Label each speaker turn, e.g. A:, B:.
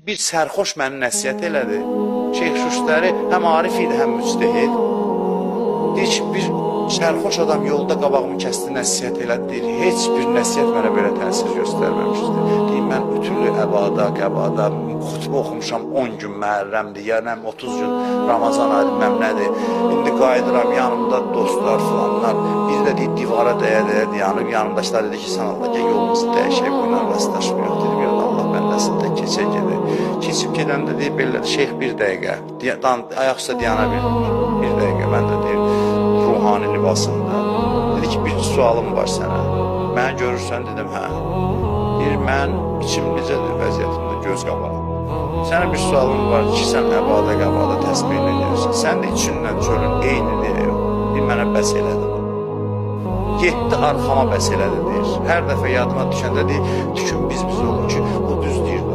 A: bir sərxoş mənə nəsihət elədi. Şeyx Şuştəri həm arif idi, həm müctəhid. Deyir ki, bir sərxoş adam yolda qabağımı kəsdi, nəsihət elədi, deyir. Heç bir nəsihət mənə belə təsir göstərməmişdir. Deyir, mən bütünlü əbada, qəbada, xutbə oxumuşam 10 gün Məhərrəmdir, yəni 30 gün Ramazan ayı, bilməm nədir. İndi qayıdıram, yanımda dostlar filanlar, bir də deyir, divara dəyə-dəyə yanıb, yanımdaşlar dedi ki, sən Allah, gəl yolumuzu dəyişək, bunlar rastlaşmıyor, dedim, ya Allah məndəsində keçək gedir. Keçib gedəndə deyir, belə şeyx bir dəqiqə, ayaq üstə diyana bir dəqiqə, mən də deyir, ruhani libasında. Dedi ki, bir sualım var sənə. Mənə görürsən, dedim, hə. Deyir, mən içim necədir vəziyyətimdə göz qabağı. Sənə bir sualım var ki, sən əbada, qəbada təsbihini edirsən. Sən də içindən çölün eynidir, yox. Bir mənə bəs elədi. Getdi arxama bəs elədi, deyir. Hər dəfə yadıma düşəndə deyir, tükün biz olur ki, o düz deyir,